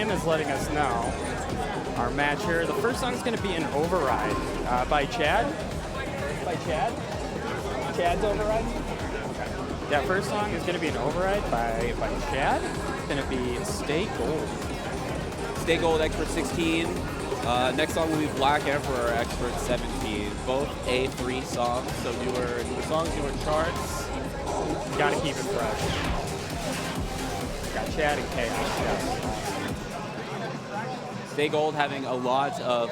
game is letting us know our match here. The first song is going to be an Override by Chad. By Chad? Chad's Override? That first song is going to be an Override by Chad. It's going to be Stay Gold. Stay Gold, Expert 16. Next song will be Black Emperor, Expert 17. Both A3 songs, so newer songs, newer charts. Got to keep it fresh. Got Chad and kay0ss. Stay Gold having a lot of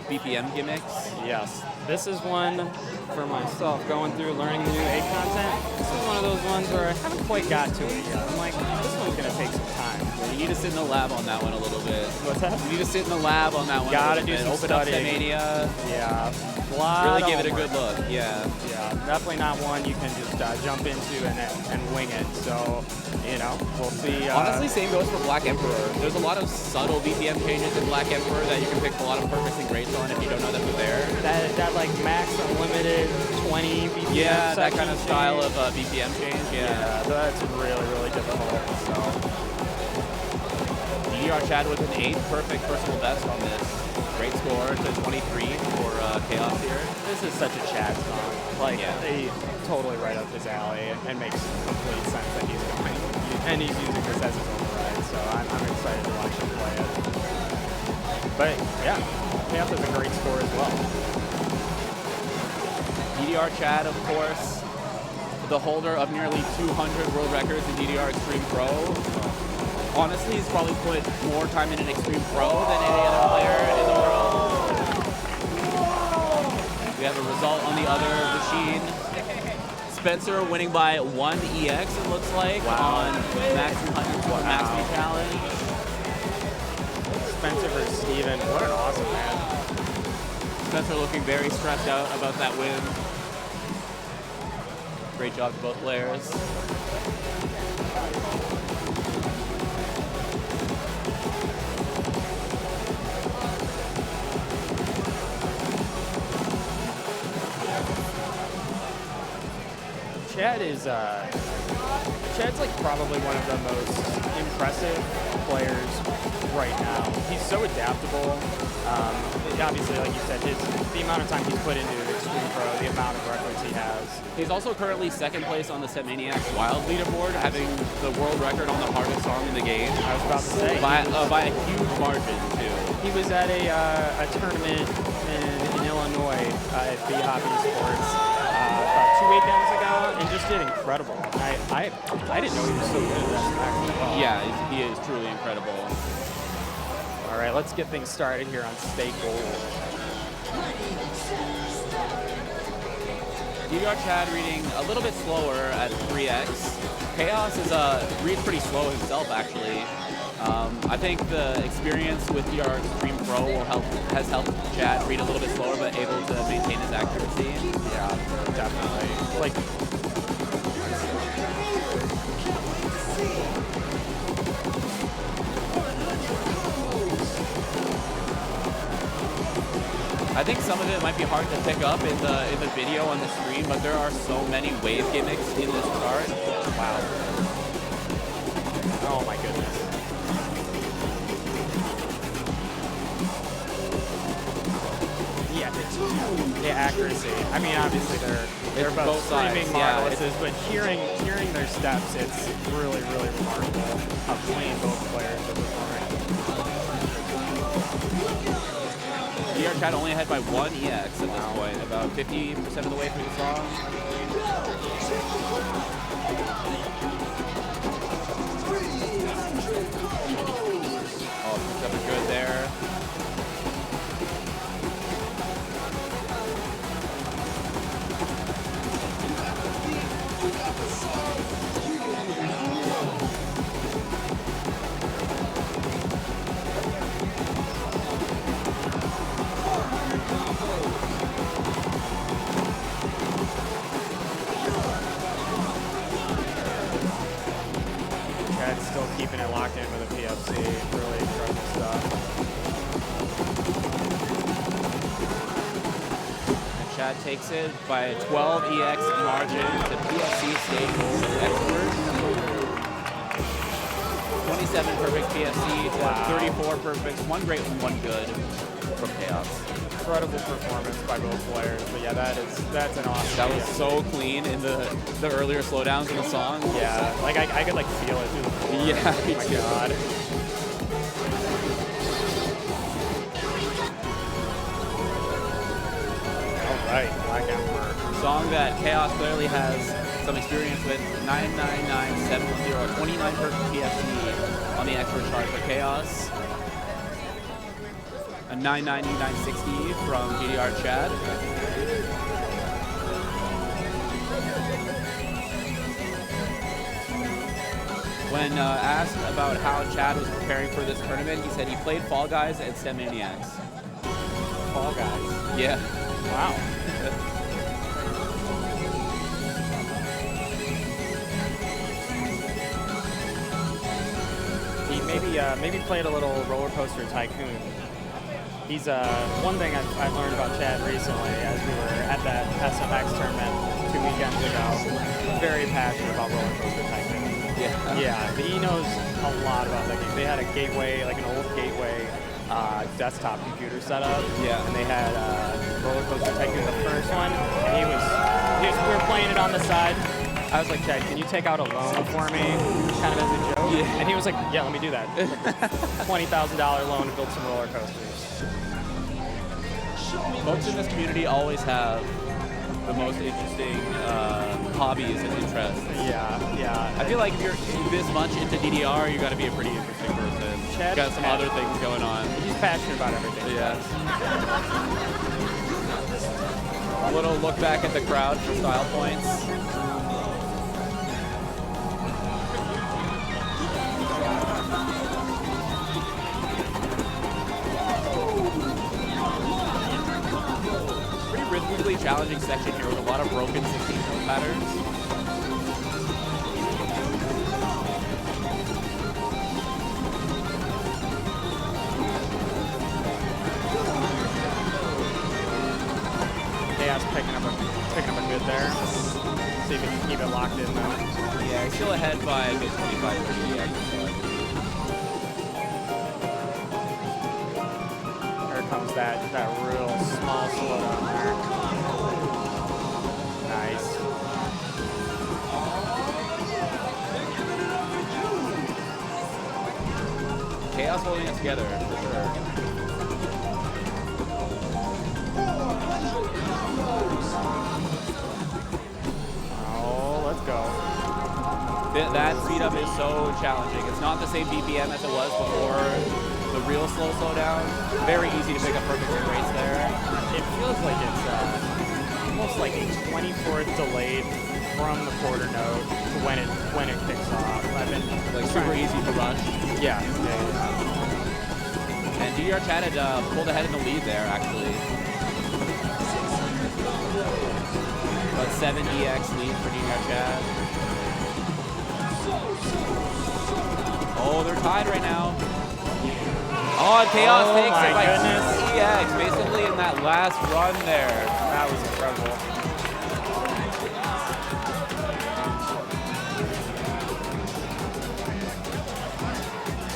BPM gimmicks. Yes. This is one for myself, going through learning the new A content. This is one of those ones where I haven't quite got to it yet. I'm like, this one's going to take some time. You need to sit in the lab on that one a little bit. What's that? You need to sit in the lab on that one. Gotta do some Open studying. up Mania. Yeah. Really give it a good look. Yeah. Yeah. Definitely not one you can just jump into and wing it. So, you know, we'll see. Honestly, same goes for Black Emperor. There's a lot of subtle BPM changes in Black Emperor that you can pick a lot of perfects and greats on if you don't know that they're there. That like max unlimited 20 BPM. Yeah, that kind of change. style of BPM change. Yeah. That's really, really difficult. So. DDRChad with an 8 perfect personal best on this. Great score to 23 for kay0ss here. This is such a Chad song. Like, they totally right up his alley and makes complete sense that he's going. And he's using this as his override, so I'm excited to watch him play it. But yeah, kay0ss is a great score as well. DDRChad, of course, the holder of nearly 200 world records in DDR Extreme Pro. Honestly, he's probably put more time in an Extreme Pro than any other player in the world. We have a result on the other machine. Spencer winning by 1 EX, it looks like, on Max 100 Max V Challenge. Spencer versus Steven, what an awesome match. Spencer looking very stressed out about that win. Great job to both players. Chad's like probably one of the most impressive players right now. He's so adaptable. Obviously, like you said, the amount of time he's put into Extreme Pro, the amount of records he has. He's also currently second place on the Setmaniacs Wild leaderboard, having the world record on the hardest song in the game. I was about to say. By a huge margin, too. He was at a tournament in Illinois at B Hobby Sports about 2 weekends ago and just did incredible. I didn't know he was so good at that. Yeah, he is truly incredible. All right, let's get things started here on Stay Gold. DDRChad reading a little bit slower at 3x. kay0ss reads pretty slow himself, actually. I think the experience with DDR Extreme Pro has helped Chad read a little bit slower, but able to maintain his accuracy. Yeah, definitely. Like, I think some of it might be hard to pick up in the video on the screen, but there are so many wave gimmicks in this chart. Wow. Oh my goodness. Yeah, accuracy. I mean, obviously they're both screaming marvelouses, but hearing their steps, it's really, really remarkable how clean both players are performing. DDRChad only ahead by 1 EX at this point, about 50% of the way through the song. Oh, picked up a good there. Chad's still keeping it locked in with a PFC. Really incredible stuff. And Chad takes it by a 12 EX margin to PFC Stay Gold Expert. 27 perfect PFC to Wow. 34 perfect, 1 great and 1 good from kay0ss. Incredible performance by both players. But yeah, that's an awesome. That was PFC. so clean in the earlier slowdowns in the song. Yeah, like I could like feel it through the floor. Yeah, Oh me my too. god. All right, Black Emperor. Song that kay0ss clearly has some experience with. 999-710, 29 perfect PFC on the expert chart for kay0ss. A 990-960 from DDRChad. When asked about how Chad was preparing for this tournament, he said he played Fall Guys and STEM Maniacs. Fall Guys. Yeah. Wow. He maybe played a little Roller Coaster Tycoon. He's one thing I've learned about Chad recently, as we were at that SMX tournament 2 weekends ago. Very passionate about Roller Coaster Tycoon. Yeah. Yeah, he knows a lot about that game. They had a gateway, like an old gateway desktop computer setup. Yeah. And they had Roller Coaster Tycoon, the first one, and we were playing it on the side. I was like, Chad, can you take out a loan for me, kind of as a joke? Yeah. And he was like, yeah, let me do that. Like $20,000 loan to build some roller coasters. Folks in this community always have the most interesting hobbies and interests. Yeah. I feel like if you're this much into DDR, you got to be a pretty interesting person. Chad's Got some other things going on. He's passionate about everything. Yeah. A little look back at the crowd for style points. Pretty rhythmically challenging section here with a lot of broken 16-note patterns. kay0ss picking up a good there. See if he can keep it locked in though. Yeah, he's still ahead by a good 25-30. Here comes that real small slowdown there. Nice. kay0ss holding it together for sure. Oh, let's go. That speed up is so challenging. It's not the same BPM as it was before the real slowdown. Very easy to pick up perfect rates there. It feels like it's almost like a 24th delayed from the quarter note to when it kicks off. I've been Like super easy to rush. Yeah. And DDRChad had pulled ahead in the lead there, actually. But 7 EX lead for DDRChad. Oh, they're tied right now. Oh, and kay0ss takes my it by goodness. 2 EX, basically in that last run there. That was incredible.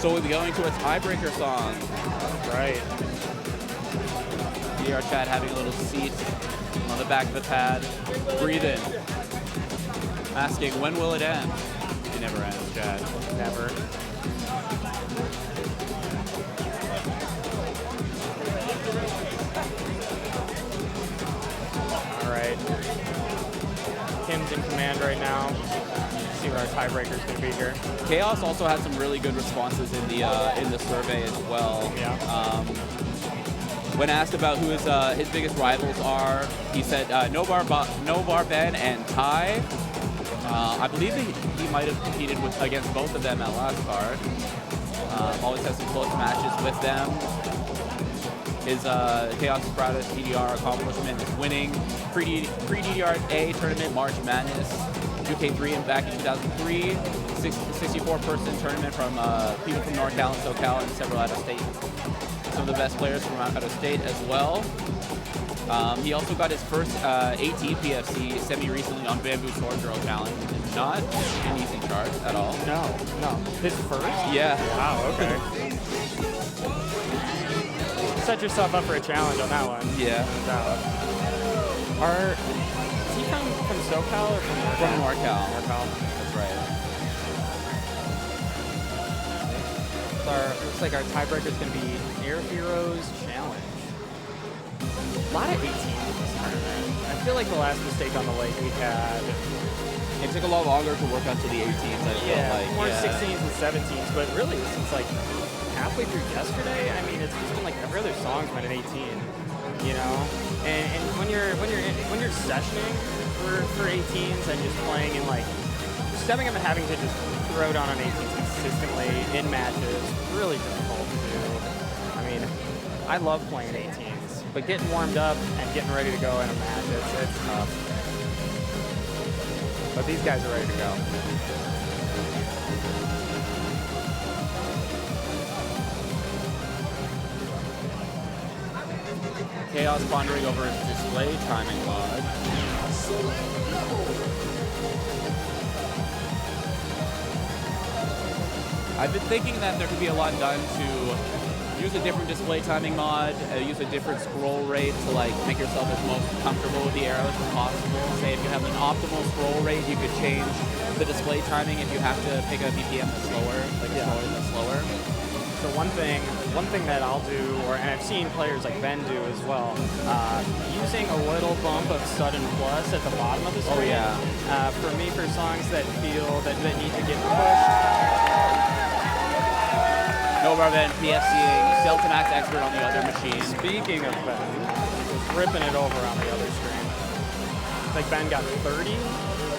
So we'll be going to a tiebreaker song. Right. DDRChad having a little seat on the back of the pad. Breathing. Asking, when will it end? It never ends, Chad. Never. All right. Kim's in command right now. Let's see what our tiebreaker's going to be here. kay0ss also had some really good responses in the survey as well. Yeah. When asked about who his biggest rivals are, he said No Bar Ben and Ty. I believe he might have competed against both of them at last card. Always has some close matches with them. His kay0ss's proudest DDR accomplishment is winning pre-DDR tournament March Madness, UK3 back in 2003, 64-person tournament from people from NorCal and SoCal and several out of state. Some of the best players from out of state as well. He also got his first AT PFC semi-recently on Bamboo Sword Girl Challenge. Not an easy chart at all. No. His first? Yeah. Wow, okay. Set yourself up for a challenge on that one. Yeah. Is he from SoCal or from NorCal? From NorCal. That's right. Looks like our tiebreaker is going to be Air Heroes Challenge. A lot of 18s in this tournament. I feel like the last mistake on the lake we had. It took a lot longer to work up to the 18s, I feel like. More 16s and 17s, but really since like halfway through yesterday, I mean, it's just been like every other song's been an 18, you know? And when you're sessioning for 18s and just playing and like stepping up and having to just throw down on 18s consistently in matches, really difficult to do. I mean, I love playing 18s, but getting warmed up and getting ready to go in a match, it's tough. But these guys are ready to go. kay0ss pondering over his display timing mod. I've been thinking that there could be a lot done to use a different display timing mod, use a different scroll rate to like make yourself as most comfortable with the arrows as possible. Say if you have an optimal scroll rate, you could change the display timing if you have to pick a BPM that's slower, like a scroll rate that's slower. So one thing that I'll do, and I've seen players like Ben do as well, using a little bump of sudden plus at the bottom of the screen. Oh yeah. For me, for songs that that need to get pushed. No rubber band PFCing, Delta Max expert on the other machine. Speaking of Ben, just ripping it over on the other screen. I think Ben got 30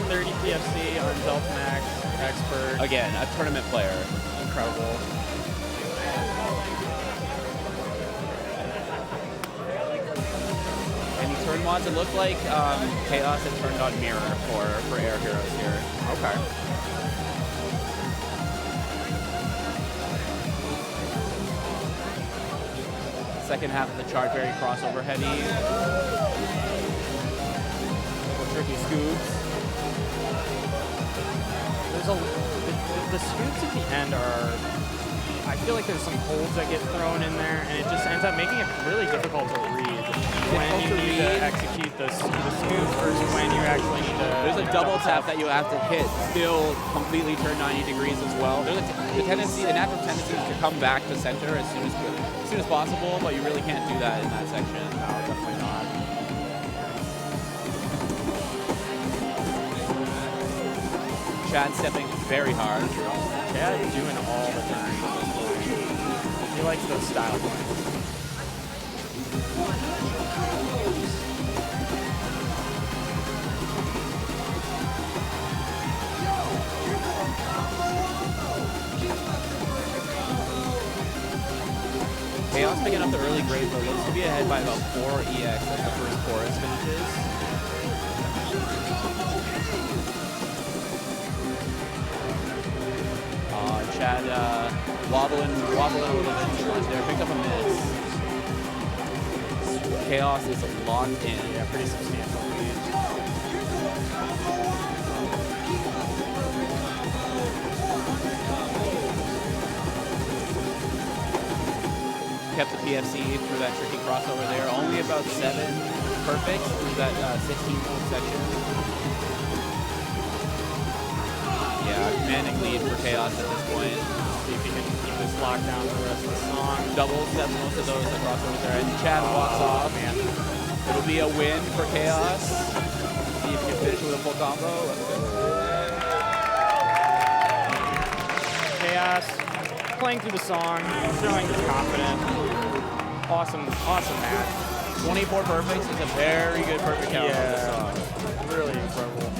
PFC on Delta Max expert. Again, a tournament player. Incredible. Any turn mods? It looked like kay0ss had turned on Mirror for Air Heroes here. Okay. Second half of the chart, very crossover heavy. Little tricky scoops. There's the scoops at the end are, I feel like there's some holds that get thrown in there, and it just ends up making it really difficult to read when you need to execute the scoops versus when you actually need to. There's a double tap that you have to hit, still completely turn 90 degrees as well. There's the natural tendency is to come back to center as soon as possible, but you really can't do that in that section. No, definitely not. Chad stepping very hard. Chad doing all the turns. He likes those style points. kay0ss picking up the early grade, but looks to be ahead by about 4 EX as the first chorus finishes. Chad wobbling a little bit too much there, picked up a miss. kay0ss is locked in. Yeah, pretty substantial lead. Kept the PFC through that tricky crossover there. Only about 7 perfects through that 16-point section. Yeah, commanding lead for kay0ss at this point. See if he can keep this locked down for the rest of the song. Double steps most of those that crossovers there. And Chad walks off. Man. It'll be a win for kay0ss. See if he can finish with a full combo. kay0ss playing through the song, showing he's confident. Awesome match. 24 perfects is a very good perfect count on this Yeah, song. really incredible.